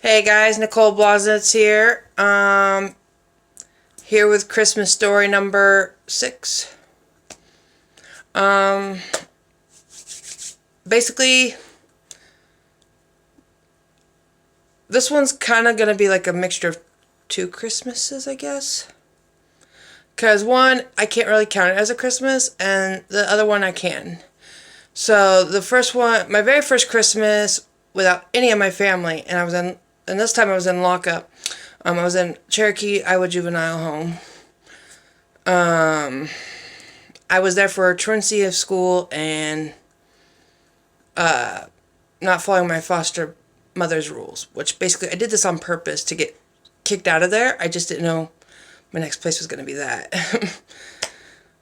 Hey guys, Nicole Blazitz here. Here with Christmas story number 6. Um, Basically, this one's kind of gonna be like a mixture of 2 Christmases, I guess. Because one, I can't really count it as a Christmas, and the other one I can. So the first one, my very first Christmas without any of my family, and this time I was in lockup. I was in Cherokee, Iowa Juvenile Home. I was there for a truancy of school and not following my foster mother's rules, which basically I did this on purpose to get kicked out of there. I just didn't know my next place was going to be that.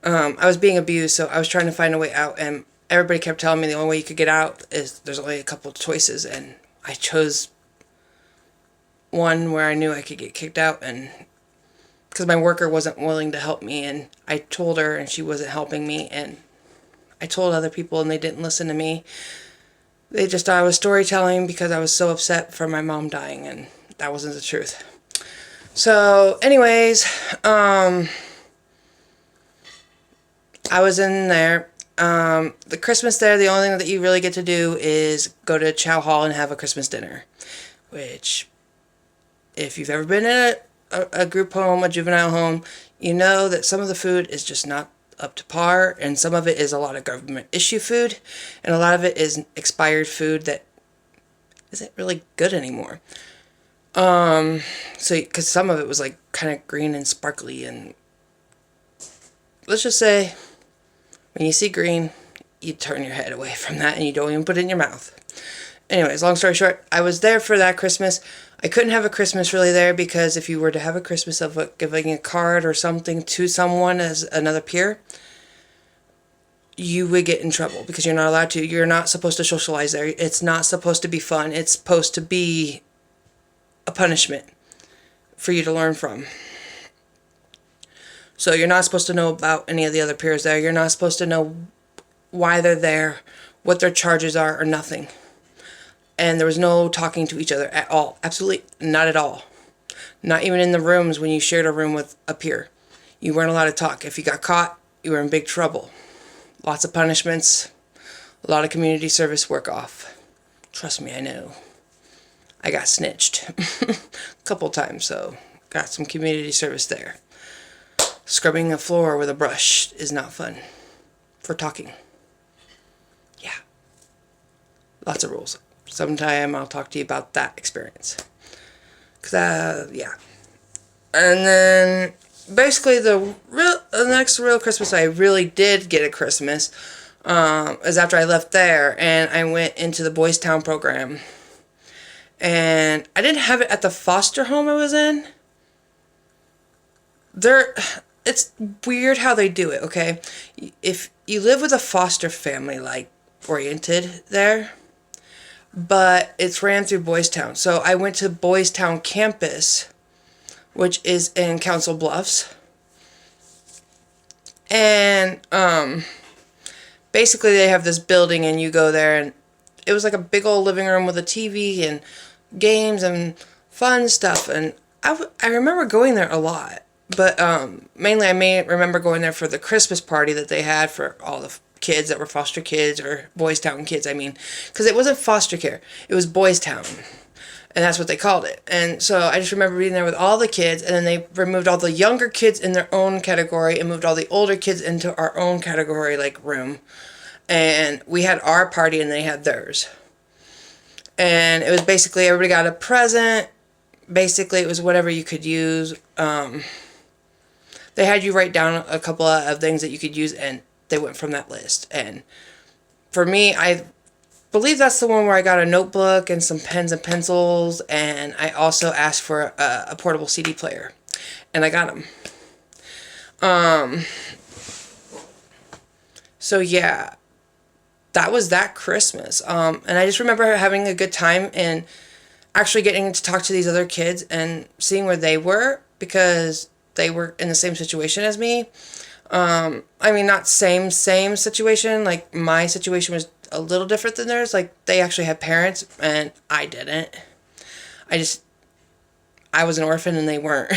I was being abused, so I was trying to find a way out, and everybody kept telling me the only way you could get out is there's only a couple of choices, and I chose one where I knew I could get kicked out, and because my worker wasn't willing to help me, and I told her and she wasn't helping me, and I told other people and they didn't listen to me. They just thought I was storytelling because I was so upset for my mom dying, and that wasn't the truth. So anyways, I was in there. The Christmas there, the only thing that you really get to do is go to Chow Hall and have a Christmas dinner, which, if you've ever been in a group home, a juvenile home, you know that some of the food is just not up to par, and some of it is a lot of government issue food, and a lot of it is expired food that isn't really good anymore. So, because some of it was like kind of green and sparkly, and let's just say, when you see green, you turn your head away from that and you don't even put it in your mouth. Anyways, long story short, I was there for that Christmas. I couldn't have a Christmas really there because if you were to have a Christmas of giving a card or something to someone as another peer, you would get in trouble because you're not allowed to. You're not supposed to socialize there. It's not supposed to be fun. It's supposed to be a punishment for you to learn from. So you're not supposed to know about any of the other peers there. You're not supposed to know why they're there, what their charges are, or nothing. And there was no talking to each other at all. Absolutely not at all. Not even in the rooms when you shared a room with a peer. You weren't allowed to talk. If you got caught, you were in big trouble. Lots of punishments. A lot of community service work off. Trust me, I know. I got snitched a couple times, so got some community service there. Scrubbing a floor with a brush is not fun for talking. Yeah. Lots of rules. Sometime I'll talk to you about that experience. Yeah. And then basically the next real Christmas I really did get a Christmas is after I left there and I went into the Boys Town program. And I didn't have it at the foster home I was in. It's weird how they do it, okay? If you live with a foster family, like, oriented there, but it's ran through Boys Town. So I went to Boys Town campus, which is in Council Bluffs. And, basically they have this building and you go there and it was like a big old living room with a TV and games and fun stuff. And I remember going there a lot. But mainly I may remember going there for the Christmas party that they had for all the kids that were foster kids or Boys Town kids, I mean. Because it wasn't foster care. It was Boys Town. And that's what they called it. And so I just remember being there with all the kids. And then they removed all the younger kids in their own category and moved all the older kids into our own category, like room. And we had our party and they had theirs. And it was basically everybody got a present. Basically it was whatever you could use. They had you write down a couple of things that you could use, and they went from that list. And for me, I believe that's the one where I got a notebook and some pens and pencils, and I also asked for a portable CD player, and I got them. So yeah, that was that Christmas. And I just remember having a good time and actually getting to talk to these other kids and seeing where they were, because they were in the same situation as me. I mean, not same situation. Like, my situation was a little different than theirs. Like, they actually had parents, and I didn't. I was an orphan and they weren't.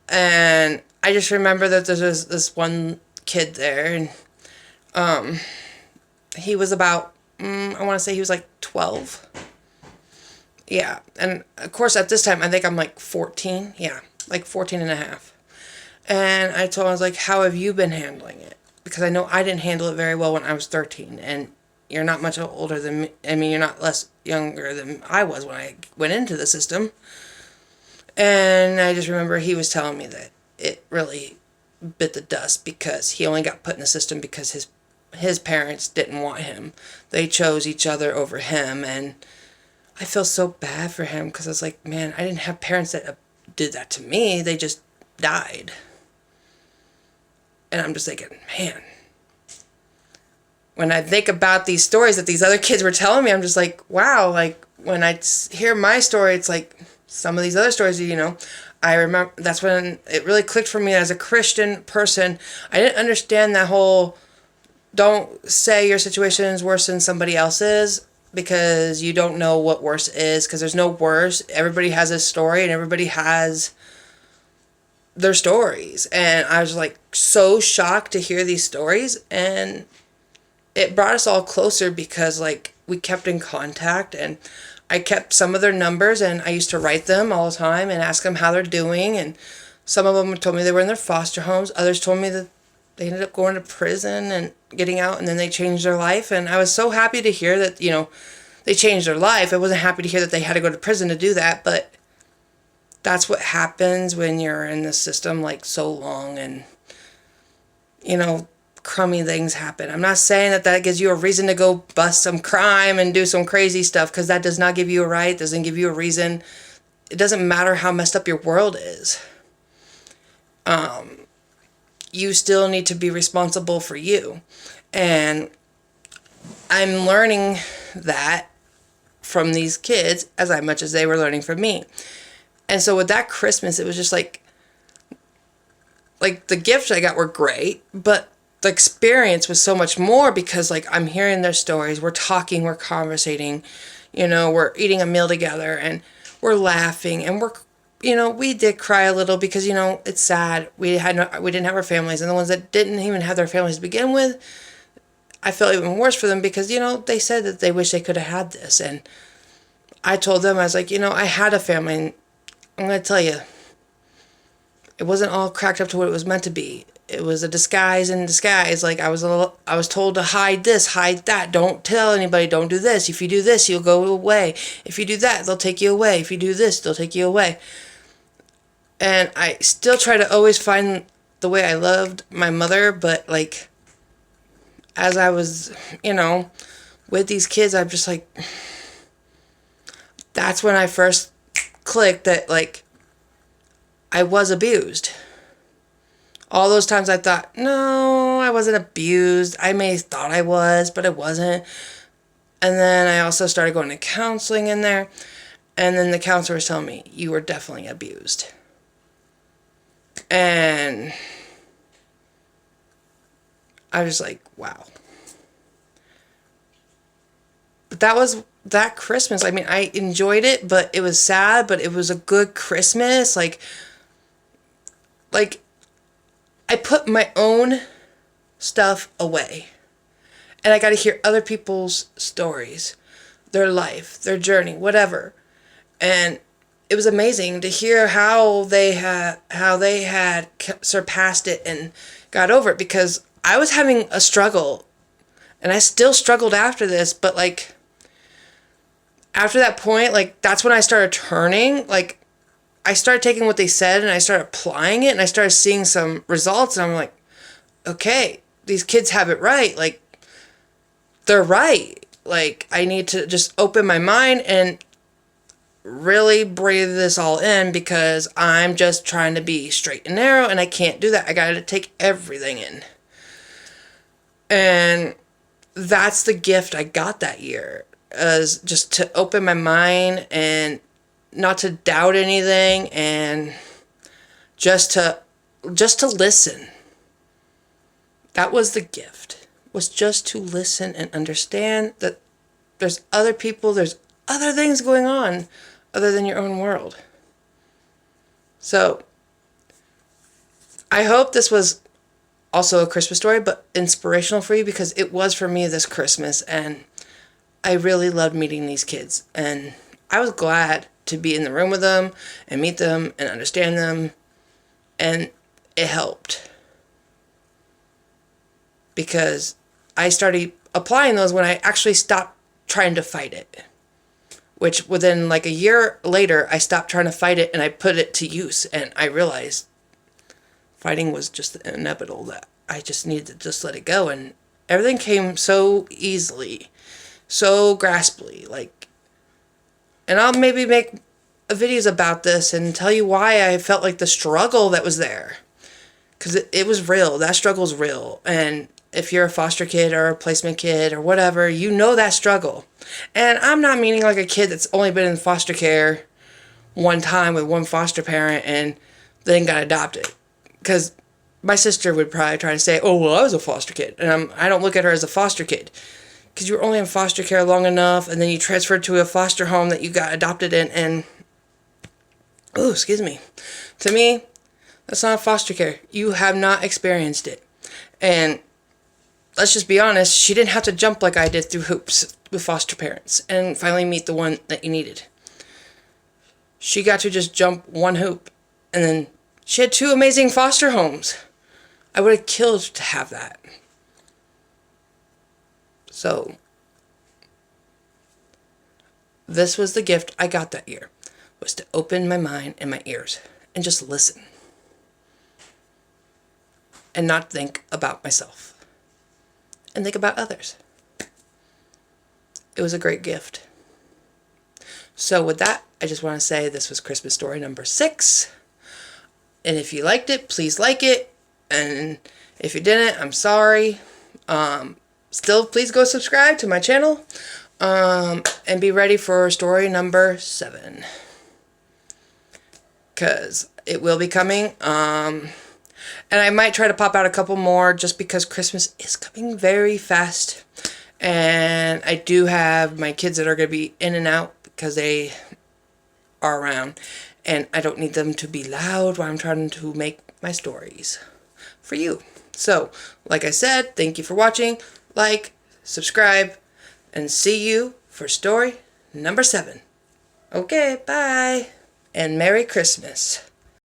And I just remember that there was this one kid there, and he was about, I want to say he was like 12. Yeah. And of course, at this time, I think I'm like 14. Yeah, like 14 and a half. And I told him, I was like, how have you been handling it? Because I know I didn't handle it very well when I was 13. And you're not much older than me. I mean, you're not less younger than I was when I went into the system. And I just remember he was telling me that it really bit the dust because he only got put in the system because his parents didn't want him. They chose each other over him, and I feel so bad for him because I was like, man, I didn't have parents that did that to me. They just died. And I'm just thinking, man, when I think about these stories that these other kids were telling me, I'm just like, wow, like when I hear my story, it's like some of these other stories, I remember that's when it really clicked for me as a Christian person. I didn't understand that whole don't say your situation is worse than somebody else's because you don't know what worse is, because there's no worse. Everybody has a story and everybody has their stories. And I was like so shocked to hear these stories, and it brought us all closer because like we kept in contact, and I kept some of their numbers and I used to write them all the time and ask them how they're doing. And some of them told me they were in their foster homes. Others told me that they ended up going to prison and getting out, and then they changed their life. And I was so happy to hear that, they changed their life. I wasn't happy to hear that they had to go to prison to do that, but that's what happens when you're in the system like so long, and, crummy things happen. I'm not saying that gives you a reason to go bust some crime and do some crazy stuff, because that does not give you a right, doesn't give you a reason. It doesn't matter how messed up your world is. You still need to be responsible for you. And I'm learning that from these kids as much as they were learning from me. And so with that Christmas, it was just like the gifts I got were great, but the experience was so much more because like I'm hearing their stories, we're talking, we're conversating, we're eating a meal together and we're laughing, and we did cry a little because, it's sad. We didn't have our families, and the ones that didn't even have their families to begin with, I felt even worse for them because, they said that they wish they could have had this. And I told them, I was like, I had a family, and I'm going to tell you, it wasn't all cracked up to what it was meant to be. It was a disguise in disguise. Like I was told to hide this, hide that. Don't tell anybody. Don't do this. If you do this, you'll go away. If you do that, they'll take you away. If you do this, they'll take you away. And I still try to always find the way I loved my mother, but like, as I was, with these kids, I'm just like, that's when I first clicked that like, I was abused. All those times I thought, no, I wasn't abused. I may have thought I was, but I wasn't. And then I also started going to counseling in there. And then the counselor was telling me, you were definitely abused. And I was like, wow. But that Christmas. I mean, I enjoyed it, but it was sad, but it was a good Christmas. Like I put my own stuff away, and I got to hear other people's stories, their life, their journey, whatever. And it was amazing to hear how they had surpassed it and got over it, because I was having a struggle, and I still struggled after this, but like after that point, like that's when I started turning. Like I started taking what they said and I started applying it, and I started seeing some results, and I'm like, okay, these kids have it right. Like, they're right. Like, I need to just open my mind and really breathe this all in, because I'm just trying to be straight and narrow, and I can't do that. I got to take everything in. And that's the gift I got that year, is just to open my mind and not to doubt anything, and just to listen. That was the gift, was just to listen and understand that there's other people, there's other things going on other than your own world. So, I hope this was also a Christmas story, but inspirational for you, because it was for me this Christmas, and I really loved meeting these kids, and I was glad to be in the room with them and meet them and understand them, and it helped because I started applying those when I actually stopped trying to fight it, which within like a year later, I stopped trying to fight it and I put it to use, and I realized fighting was just inevitable, that I just needed to just let it go, and everything came so easily, so graspably, like, and I'll maybe make videos about this and tell you why I felt like the struggle that was there, because it was real. That struggle's real, and if you're a foster kid or a placement kid or whatever, you know that struggle. And I'm not meaning like a kid that's only been in foster care one time with one foster parent and then got adopted. Because my sister would probably try to say, oh, well, I was a foster kid. And I don't look at her as a foster kid. Because you were only in foster care long enough, and then you transferred to a foster home that you got adopted in, and, oh, excuse me. To me, that's not foster care. You have not experienced it. And let's just be honest, she didn't have to jump like I did through hoops with foster parents and finally meet the one that you needed. She got to just jump one hoop, and then she had 2 amazing foster homes. I would have killed to have that. So, this was the gift I got that year, was to open my mind and my ears and just listen. And not think about myself. And think about others. It was a great gift. So with that, I just want to say this was Christmas story number 6. And if you liked it, please like it. And if you didn't, I'm sorry. Still, please go subscribe to my channel. And be ready for story number 7. Because it will be coming. And I might try to pop out a couple more just because Christmas is coming very fast. And I do have my kids that are going to be in and out because they are around. And I don't need them to be loud while I'm trying to make my stories for you. So, like I said, thank you for watching. Like, subscribe, and see you for story number 7. Okay, bye. And Merry Christmas.